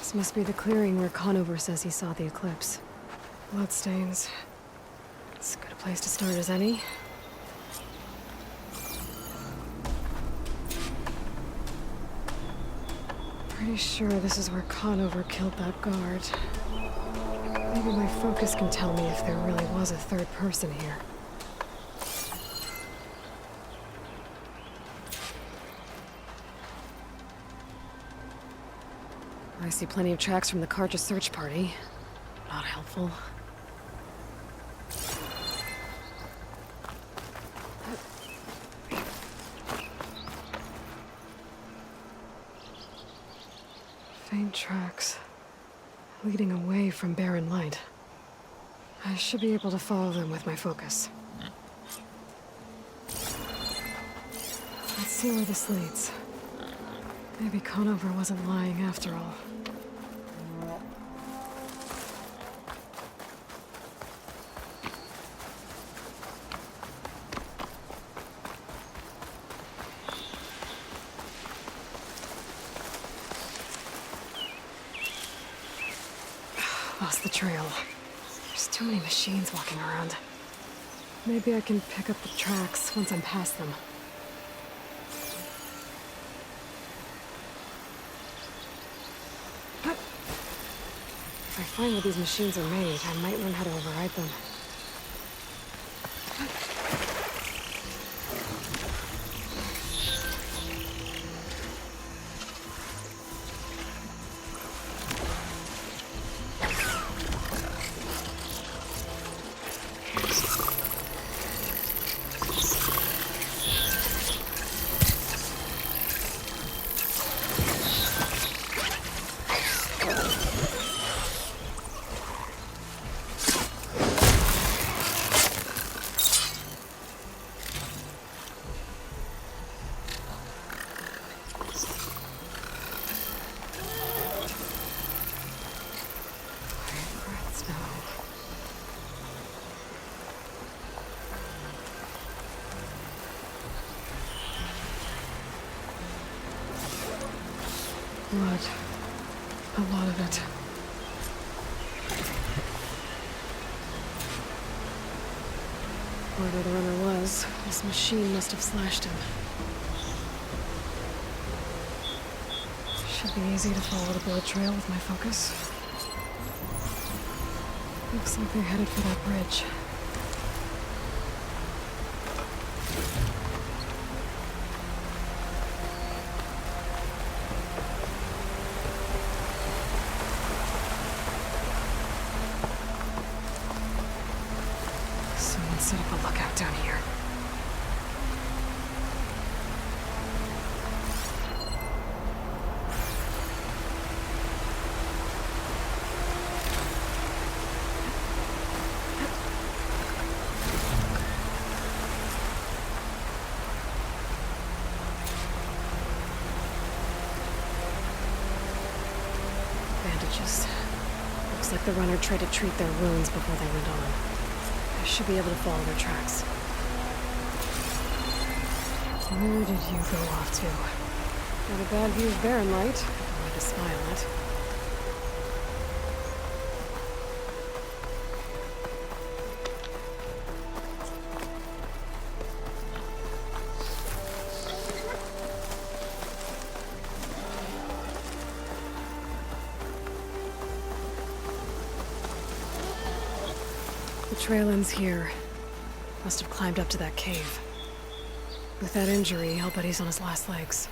This must be the clearing where Conover says he saw the eclipse. Bloodstains. It's as good a place to start as any. Pretty sure this is where Conover killed that guard. Maybe my focus can tell me if there really was a third person here. I see plenty of tracks from the Carja search party. Not helpful. Faint tracks, leading away from barren light. I should be able to follow them with my focus. Let's see where this leads. Maybe Conover wasn't lying after all. Lost the trail. There's too many machines walking around. Maybe I can pick up the tracks once I'm past them. If I find where these machines are made, I might learn how to override them. Blood. A lot of it. Whoever the runner was, this machine must have slashed him. Should be easy to follow the blood trail with my focus. Looks like they're headed for that bridge. Set up a lookout down here. Bandages. Looks like the runner tried to treat their wounds before they went on. I should be able to follow their tracks. Where did you go off to? Not a bad view of barren light. With a smile at. The trail ends here. Must have climbed up to that cave. With that injury, I'll bet he's on his last legs.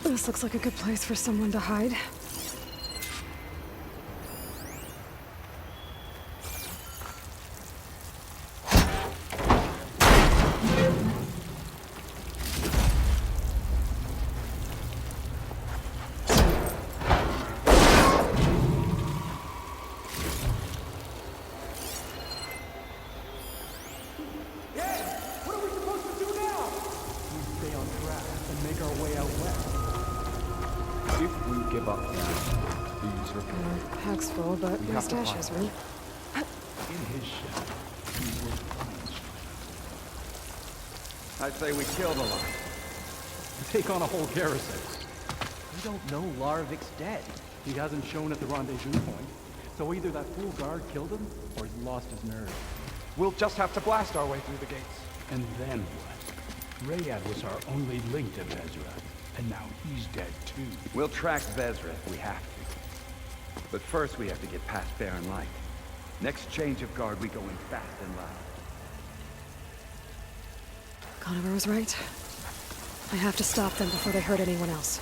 This looks like a good place for someone to hide. and make our way out west. If we give up now, these are Pack's full, but We my have to stash find has him. room. in his shadow. We will find you. I'd say we killed Aloy. Take on a whole garrison. We don't know Larvik's dead. He hasn't shown at the rendezvous point. So either that fool guard killed him, or he lost his nerve. We'll just have to blast our way through the gates. And then what? Rayad was our only link to Vezra, and now he's dead too. We'll track Vezra if we have to. But first we have to get past Barren Light. Next change of guard, we go in fast and loud. Conover was right. I have to stop them before they hurt anyone else.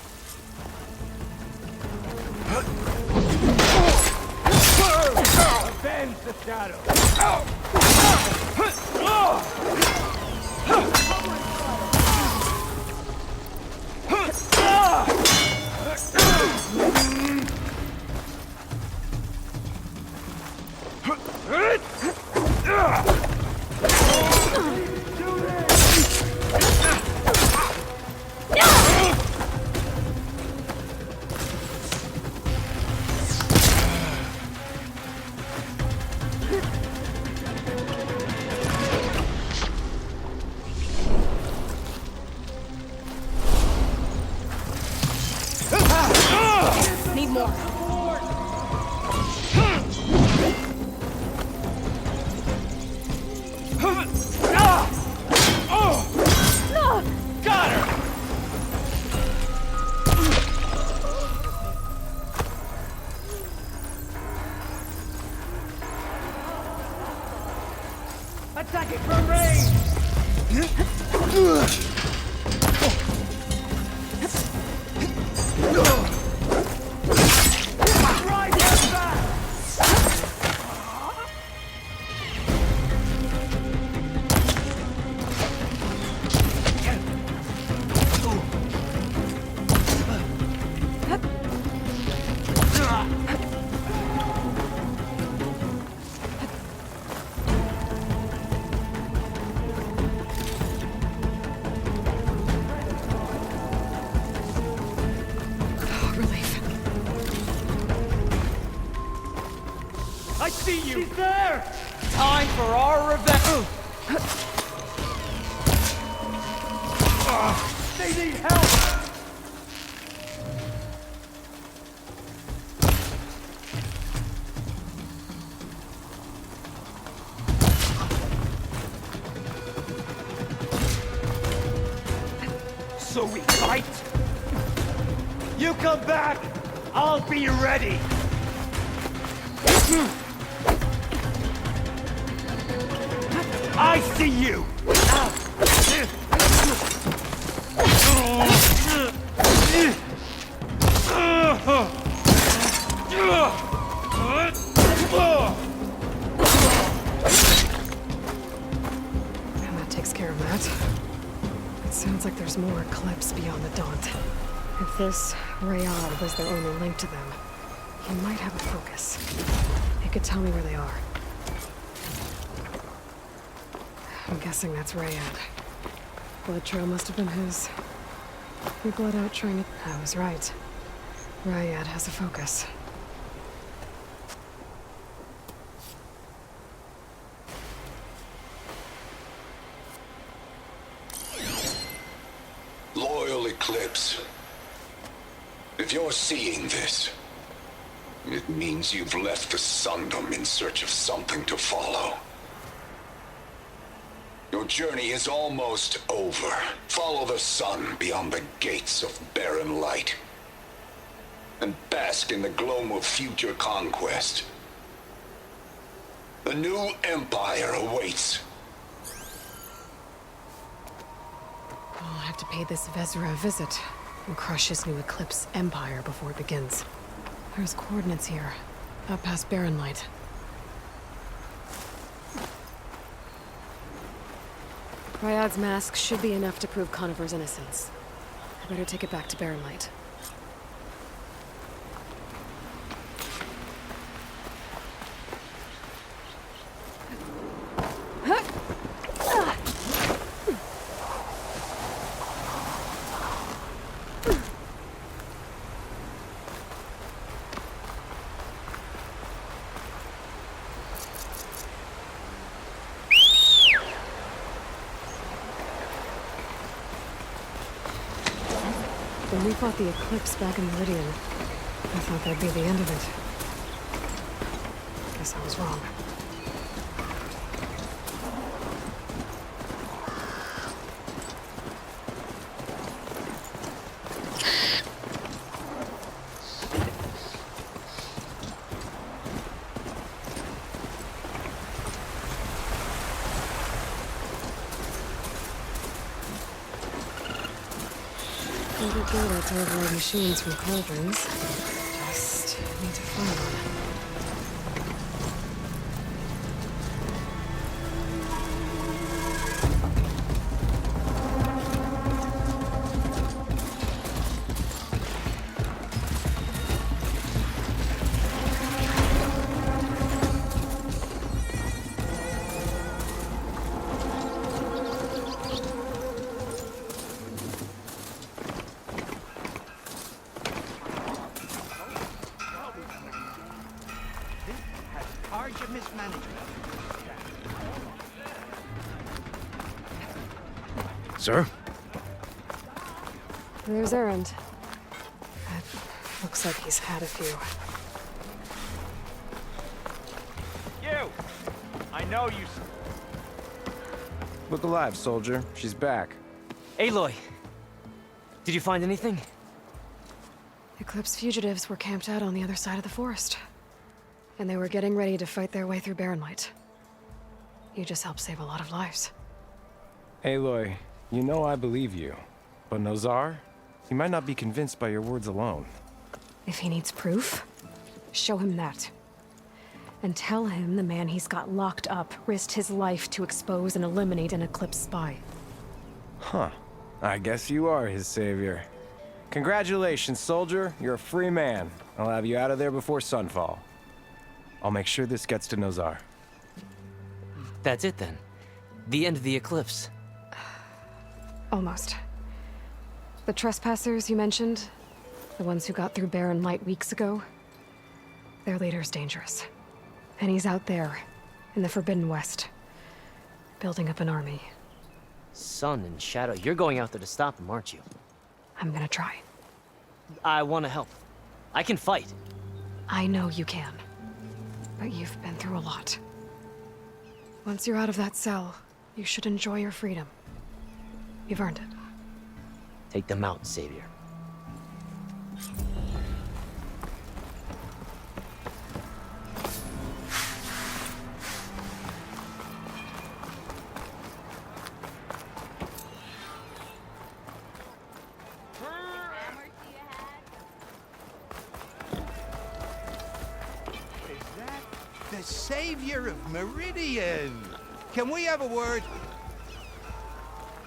Avenge the shadow! Need more. Got her! Attack it from range! Right at back! Relief. I see you! She's there! Time for our revenge! They need help! So we fight? You come back, I'll be ready! I see you! And that takes care of that. It sounds like there's more Eclipse beyond the Daunt. If this Rayad was their only link to them, he might have a focus. He could tell me where they are. I'm guessing that's Rayad. Blood trail must have been his. We bled out trying to... I was right. Rayad has a focus. Loyal Eclipse, if you're seeing this, it means you've left the Sundom in search of something to follow. Your journey is almost over. Follow the sun beyond the gates of barren light, and bask in the gloam of future conquest. The new empire awaits. I'll have to pay this Vezra a visit and crush his new Eclipse empire before it begins. There's coordinates here, up past Barren Light. Ryad's mask should be enough to prove Conover's innocence. I better take it back to Barren Light. When we fought the Eclipse back in Meridian, I thought that'd be the end of it. Guess I was wrong. Pretty good at override machines from cauldrons. Just need to find one. Sir? There's Errand. Looks like he's had a few. You! I know you... Look alive, soldier. She's back. Aloy! Did you find anything? Eclipse fugitives were camped out on the other side of the forest. And they were getting ready to fight their way through Barren Light. You just helped save a lot of lives. Aloy, you know I believe you. But Nozar? He might not be convinced by your words alone. If he needs proof, show him that. And tell him the man he's got locked up risked his life to expose and eliminate an Eclipse spy. Huh. I guess you are his savior. Congratulations, soldier. You're a free man. I'll have you out of there before sunfall. I'll make sure this gets to Nozar. That's it then. The end of the Eclipse. Almost. The trespassers you mentioned, the ones who got through Barren Light weeks ago, their leader's dangerous. And he's out there, in the Forbidden West, building up an army. Sun and Shadow, you're going out there to stop him, aren't you? I'm gonna try. I want to help. I can fight. I know you can. But you've been through a lot. Once you're out of that cell, you should enjoy your freedom. You've earned it. Take them out, Savior. The savior of Meridian! Can we have a word?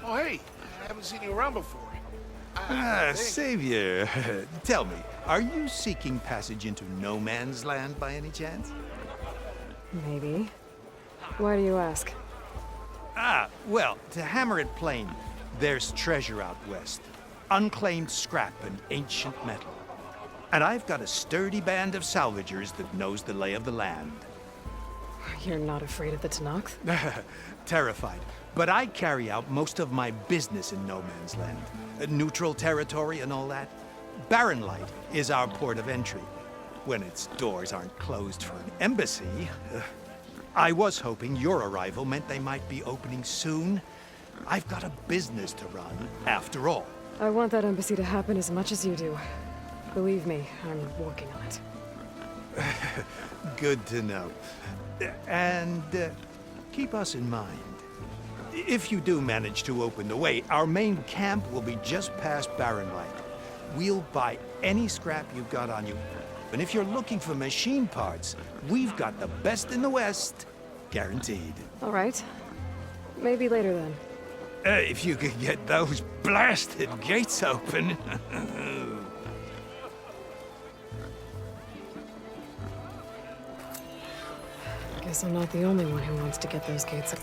Oh, hey, I haven't seen you around before. Savior. Tell me, are you seeking passage into no man's land by any chance? Maybe. Why do you ask? Well, to hammer it plain, there's treasure out west. Unclaimed scrap and ancient metal. And I've got a sturdy band of salvagers that knows the lay of the land. You're not afraid of the Tenakth? Terrified. But I carry out most of my business in no man's land. Neutral territory and all that. Barren Light is our port of entry. When its doors aren't closed for an embassy. I was hoping your arrival meant they might be opening soon. I've got a business to run, after all. I want that embassy to happen as much as you do. Believe me, I'm working on it. Good to know. And keep us in mind. If you do manage to open the way, our main camp will be just past Barren Light. We'll buy any scrap you've got on you. And if you're looking for machine parts, we've got the best in the West, guaranteed. All right. Maybe later then. If you could get those blasted gates open. Guess I'm not the only one who wants to get those gates.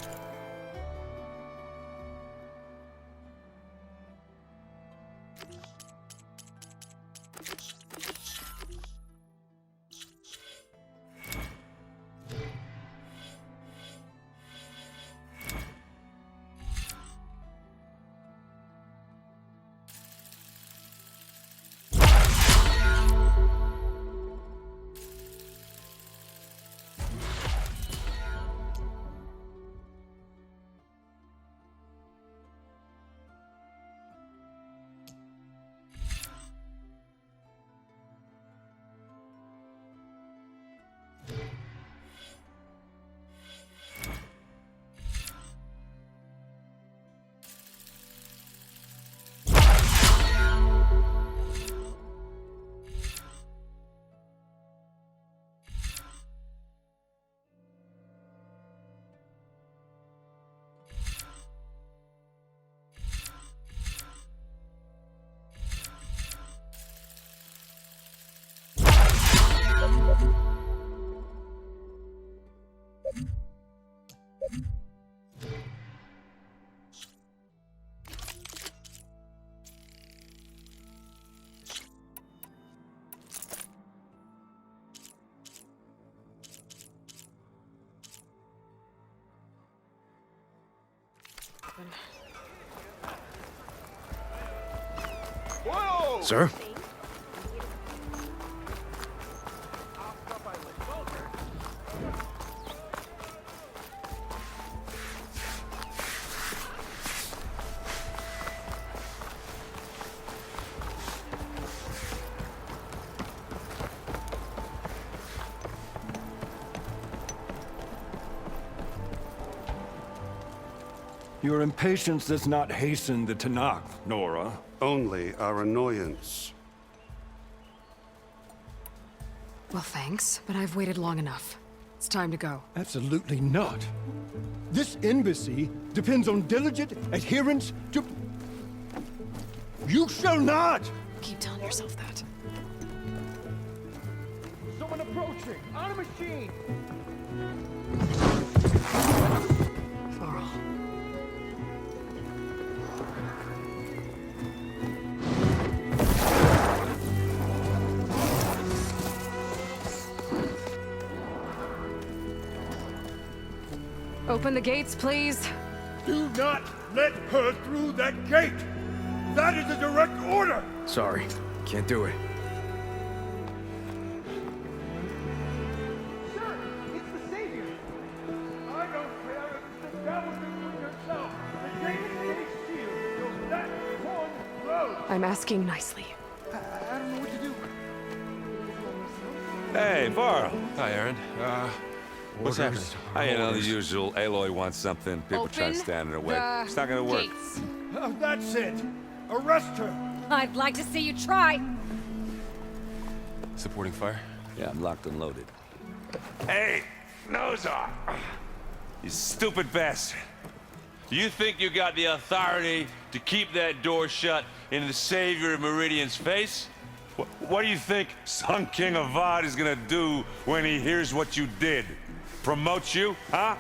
open. Whoa! Sir? Your impatience does not hasten the Tanakh, Nora. Only our annoyance. Well, thanks, but I've waited long enough. It's time to go. Absolutely not. This embassy depends on diligent adherence to... You shall not! Keep telling yourself that. Someone approaching! On a machine! Varl. Open the gates, please. Do not let her through that gate! That is a direct order! Sorry, can't do it. Sir, it's the Savior! I don't care if it's the devil doing yourself! The gate is sealed till that one blows! I'm asking nicely. I don't know what to do. Hey, Varl. Hi, Aaron. What's happening? You know, the usual. Aloy wants something. People try to stand in her way. It's not gonna work. That's it! Arrest her! I'd like to see you try. Supporting fire? Yeah, I'm locked and loaded. Hey, nose off! You stupid bastard. You think you got the authority to keep that door shut in the Savior of Meridian's face? What do you think Sun King Avad is gonna do when he hears what you did? Promote you, huh?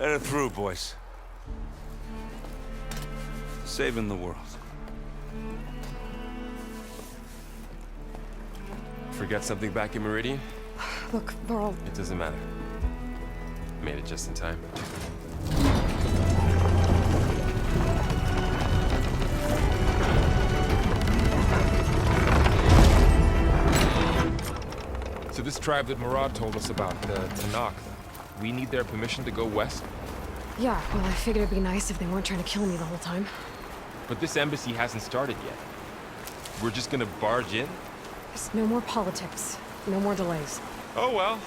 Let her through, boys. Saving the world. Forget something back in Meridian? Look, Varl. It doesn't matter. Made it just in time. So this tribe that Murad told us about, the Tanakh, we need their permission to go west? Yeah, well, I figured it'd be nice if they weren't trying to kill me the whole time. But this embassy hasn't started yet. We're just gonna barge in? There's no more politics. No more delays. Oh well.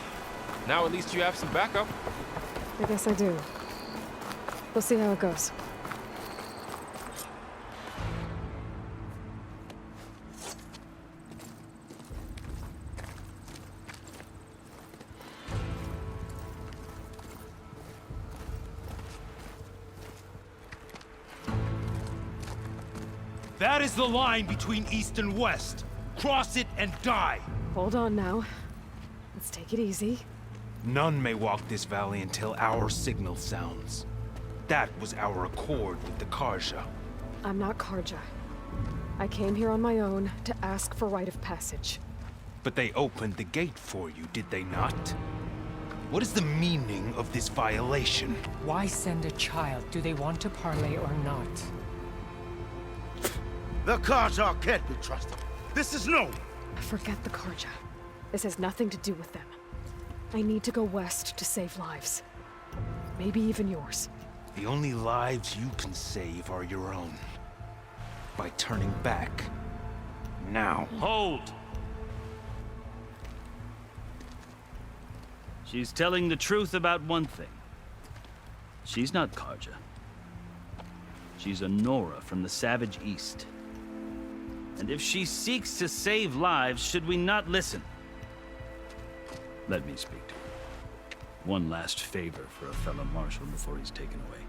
Now at least you have some backup. I guess I do. We'll see how it goes. That is the line between East and West. Cross it and die. Hold on now. Let's take it easy. None may walk this valley until our signal sounds. That was our accord with the Karja. I'm not Karja. I came here on my own to ask for rite of passage. But they opened the gate for you, did they not? What is the meaning of this violation? Why send a child? Do they want to parley or not? The Karja can't be trusted. This is no. Forget the Karja. This has nothing to do with them. I need to go west to save lives. Maybe even yours. The only lives you can save are your own. By turning back. Now. Hold! She's telling the truth about one thing. She's not Karja. She's a Nora from the Savage East. And if she seeks to save lives, should we not listen? Let me speak to her. One last favor for a fellow marshal before he's taken away.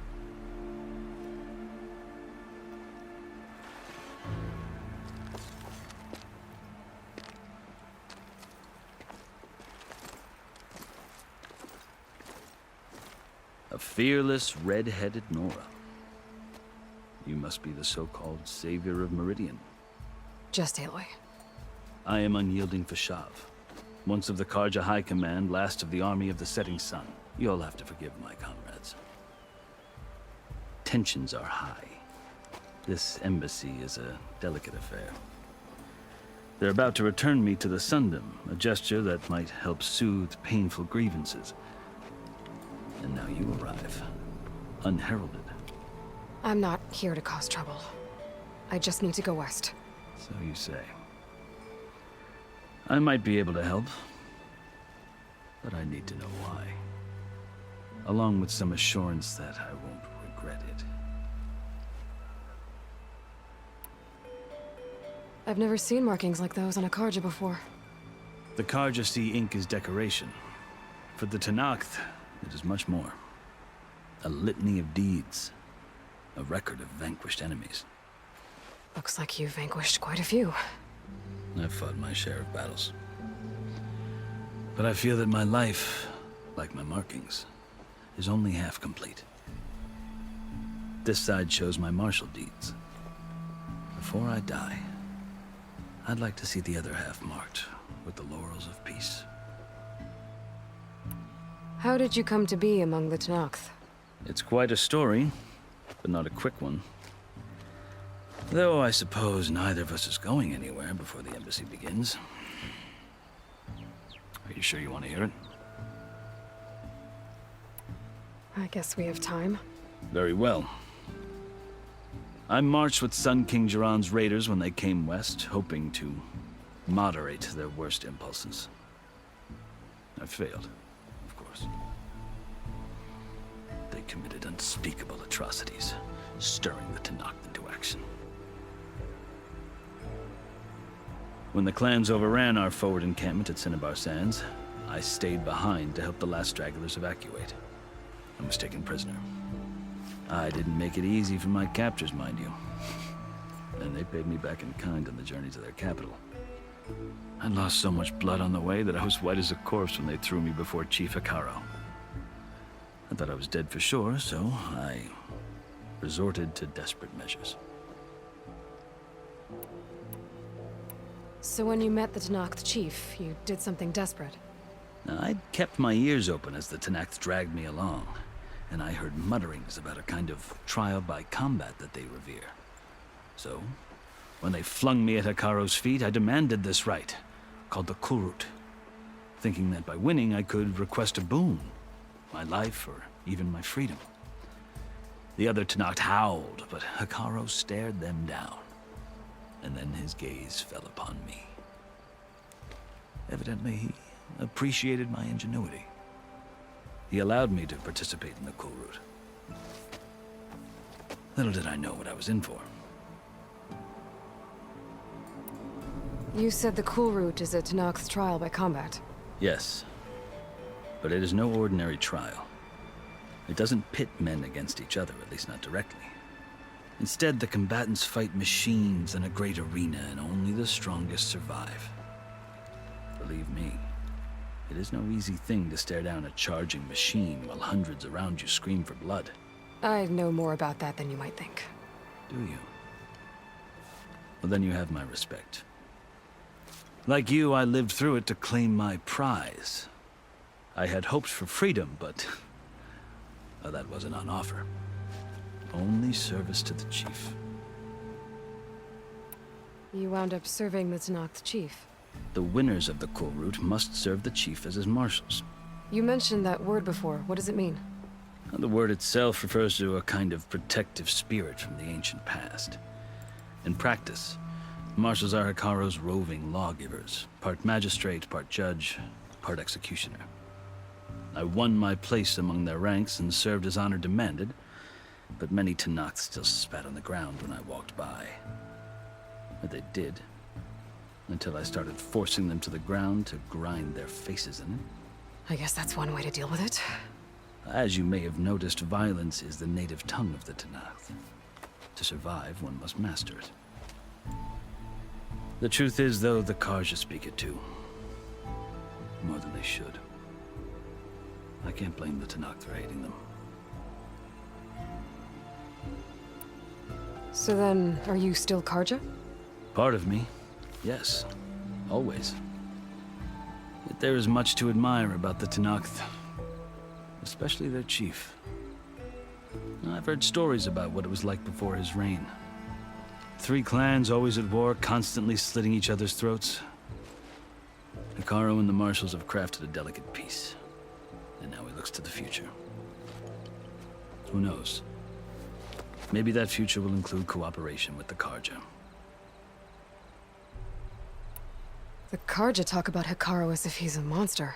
A fearless, red-headed Nora. You must be the so-called savior of Meridian. Just Aloy. I am unyielding Fashav, once of the Karja High Command, last of the army of the Setting Sun. You'll have to forgive my comrades. Tensions are high. This embassy is a delicate affair. They're about to return me to the Sundom, a gesture that might help soothe painful grievances. And now you arrive, unheralded. I'm not here to cause trouble. I just need to go west. So you say. I might be able to help, but I need to know why. Along with some assurance that I won't regret it. I've never seen markings like those on a Karja before. The Karja Sea ink is decoration. For the Tenakth, it is much more. A litany of deeds. A record of vanquished enemies. Looks like you've vanquished quite a few. I've fought my share of battles. But I feel that my life, like my markings, is only half complete. This side shows my martial deeds. Before I die, I'd like to see the other half marked with the laurels of peace. How did you come to be among the Tenakth? It's quite a story, but not a quick one. Though I suppose neither of us is going anywhere before the embassy begins. Are you sure you want to hear it? I guess we have time. Very well. I marched with Sun King Jiran's raiders when they came west, hoping to moderate their worst impulses. I failed, of course. They committed unspeakable atrocities, stirring the Tenakth into action. When the clans overran our forward encampment at Cinnabar Sands, I stayed behind to help the last stragglers evacuate. I was taken prisoner. I didn't make it easy for my captors, mind you. And they paid me back in kind on the journey to their capital. I lost so much blood on the way that I was white as a corpse when they threw me before Chief Hikaro. I thought I was dead for sure, so I resorted to desperate measures. So when you met the Tenakth chief, you did something desperate? Now, I'd kept my ears open as the Tenakth dragged me along, and I heard mutterings about a kind of trial by combat that they revere. So, when they flung me at Hikaro's feet, I demanded this right, called the Kulrut, thinking that by winning I could request a boon, my life or even my freedom. The other Tenakth howled, but Hikaro stared them down, and then his gaze fell upon me. Evidently, he appreciated my ingenuity. He allowed me to participate in the Kulrut. Little did I know what I was in for. You said the Kulrut is a Tenakth trial by combat. Yes, but it is no ordinary trial. It doesn't pit men against each other, at least not directly. Instead, the combatants fight machines in a great arena, and only the strongest survive. Believe me, it is no easy thing to stare down a charging machine while hundreds around you scream for blood. I know more about that than you might think. Do you? Well, then you have my respect. Like you, I lived through it to claim my prize. I had hoped for freedom, but well, that wasn't on offer. Only service to the chief. You wound up serving the Tenakth chief. The winners of the Kulrut must serve the chief as his marshals. You mentioned that word before. What does it mean? The word itself refers to a kind of protective spirit from the ancient past. In practice, marshals are Hikaro's roving lawgivers, part magistrate, part judge, part executioner. I won my place among their ranks and served as honor demanded, but many Tenakth still spat on the ground when I walked by. But they did, until I started forcing them to the ground to grind their faces in it. I guess that's one way to deal with it. As you may have noticed, violence is the native tongue of the Tenakth. To survive, one must master it. The truth is, though, the Karja speak it too. More than they should. I can't blame the Tenakth for hating them. So then, are you still Karja? Part of me, yes. Always. Yet there is much to admire about the Tenakth. especially their chief. I've heard stories about what it was like before his reign. 3 clans always at war, constantly slitting each other's throats. Hekarro and the Marshals have crafted a delicate peace, and now he looks to the future. Who knows? Maybe that future will include cooperation with the Carja. The Carja talk about Hekarro as if he's a monster.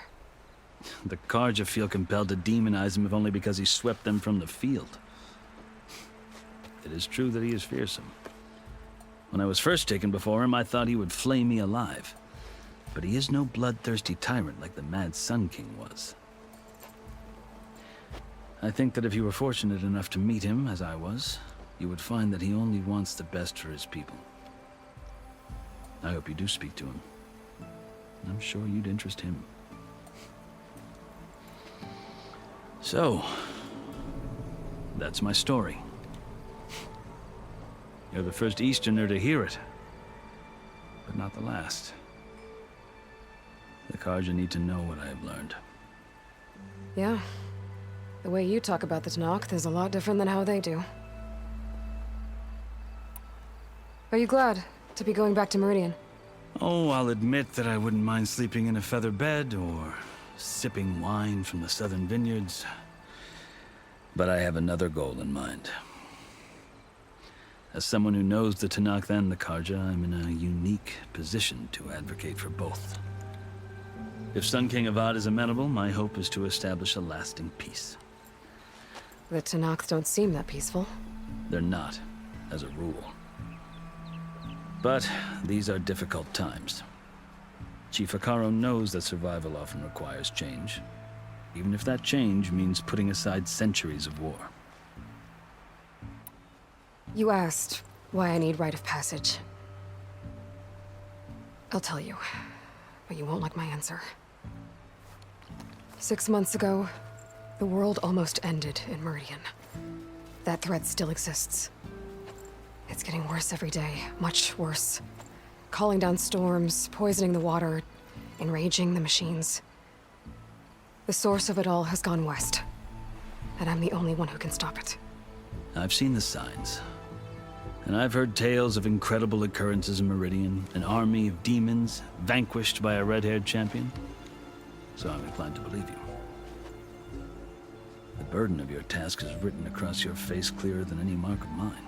The Carja feel compelled to demonize him if only because he swept them from the field. It is true that he is fearsome. When I was first taken before him, I thought he would flay me alive. But he is no bloodthirsty tyrant like the Mad Sun King was. I think that if you were fortunate enough to meet him, as I was, you would find that he only wants the best for his people. I hope you do speak to him. I'm sure you'd interest him. So, that's my story. You're the first Easterner to hear it, but not the last. The Carja need to know what I have learned. Yeah. The way you talk about the Tanakh is a lot different than how they do. Are you glad to be going back to Meridian? Oh, I'll admit that I wouldn't mind sleeping in a feather bed or sipping wine from the southern vineyards. But I have another goal in mind. As someone who knows the Tanakh and the Carja, I'm in a unique position to advocate for both. If Sun King Avad is amenable, my hope is to establish a lasting peace. The Tanakh don't seem that peaceful. They're not, as a rule. But these are difficult times. Chief Hekarro knows that survival often requires change, even if that change means putting aside centuries of war. You asked why I need rite of passage. I'll tell you, but you won't like my answer. 6 months ago, the world almost ended in Meridian. That threat still exists. It's getting worse every day, much worse. Calling down storms, poisoning the water, enraging the machines. The source of it all has gone west, and I'm the only one who can stop it. I've seen the signs. And I've heard tales of incredible occurrences in Meridian, an army of demons vanquished by a red-haired champion. So I'm inclined to believe you. The burden of your task is written across your face clearer than any mark of mine.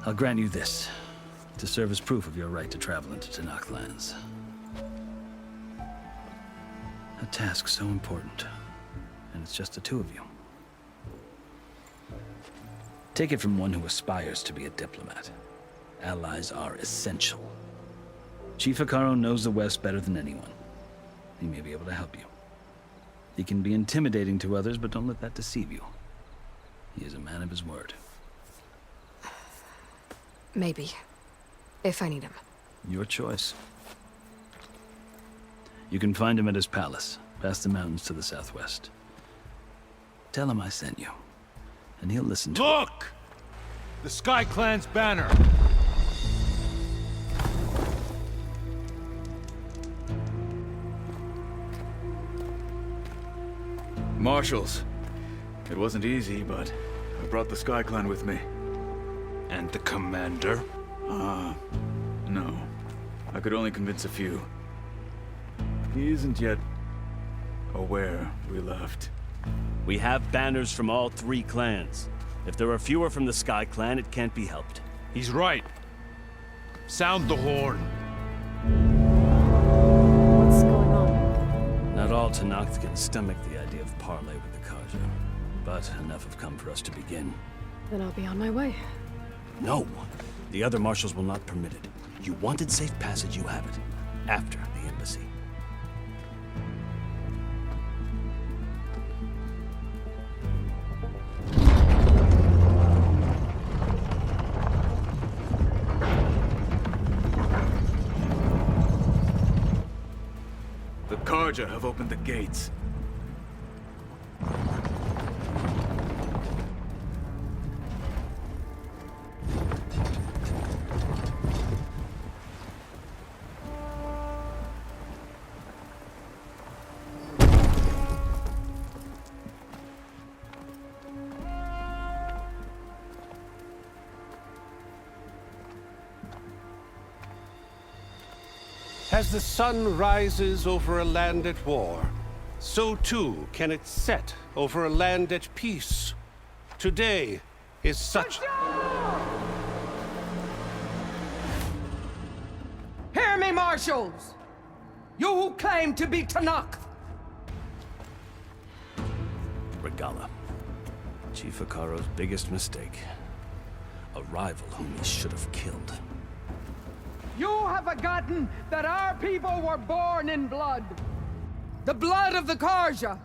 I'll grant you this, to serve as proof of your right to travel into Tanakh lands. A task so important, and it's just the 2 of you. Take it from one who aspires to be a diplomat. Allies are essential. Chief Hekarro knows the West better than anyone. He may be able to help you. He can be intimidating to others, but don't let that deceive you. He is a man of his word. Maybe. If I need him. Your choice. You can find him at his palace, past the mountains to the southwest. Tell him I sent you, and he'll listen to Look! The Sky Clan's banner! Marshals. It wasn't easy, but I brought the Sky Clan with me. And the commander? No. I could only convince a few. He isn't yet aware we left. We have banners from all 3 clans. If there are fewer from the Sky Clan, it can't be helped. He's right. Sound the horn. What's going on? Not all Tanakh can stomach the idea of parley with the Carja, but enough have come for us to begin. Then I'll be on my way. No! The other marshals will not permit it. You wanted safe passage, you have it. After the embassy. The Carja have opened the gates. As the sun rises over a land at war, so too can it set over a land at peace. Today is such... Hear me, marshals! You who claim to be Tanakh! Regala. Chief Hikaru's biggest mistake. A rival whom he should have killed. You have forgotten that our people were born in blood. The blood of the Karja.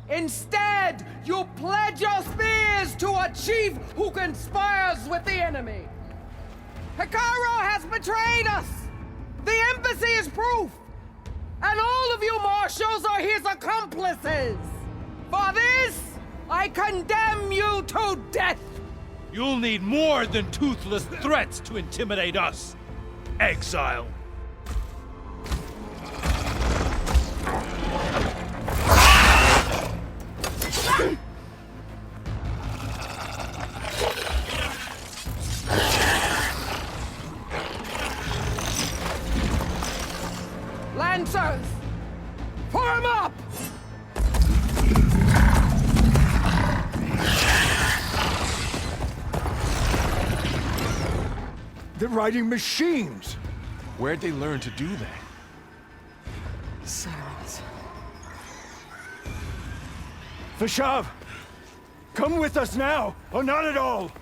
Instead, you pledge your spears to a chief who conspires with the enemy. Hikaru has betrayed us! The embassy is proof! And all of you marshals are his accomplices! For this, I condemn you to death! You'll need more than toothless threats to intimidate us. Exile. Lancers! Form up! They're riding machines. Where'd they learn to do that? Sirens. Vashav, come with us now, or not at all.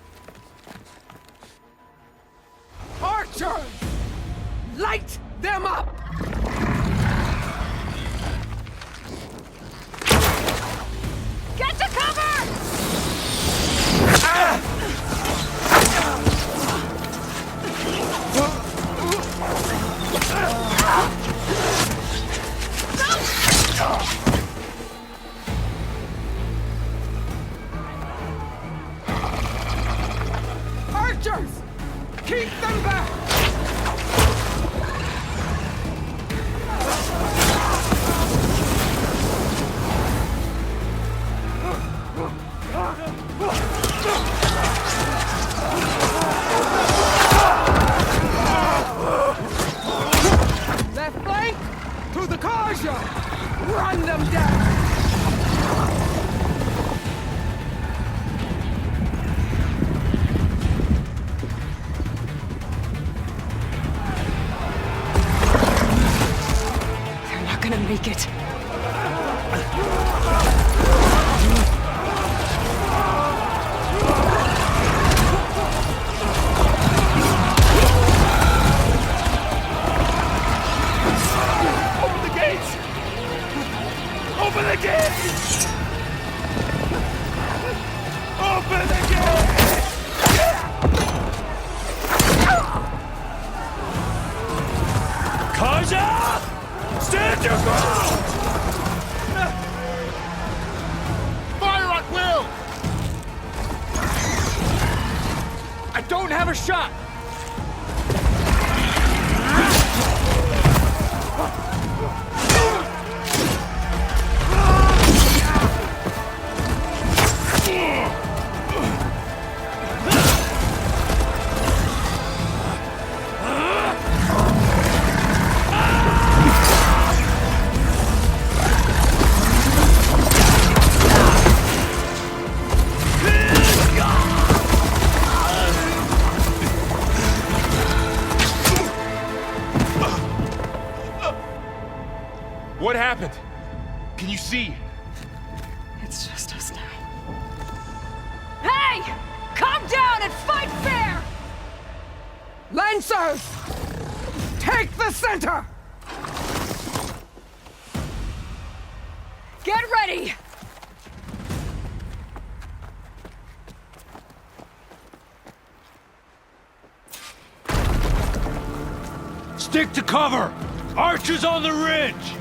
Archers! Light them up! Get to cover! Archers! Keep them back! Left flank! To the Karja! Run them down! They're not gonna make it. Open the gates! Open the gates! Karja! Stand your ground! Fire at will! I don't have a shot! What happened? Can you see? It's just us now. Hey! Calm down and fight fair! Lancers! Take the center! Get ready! Stick to cover! Archers on the ridge!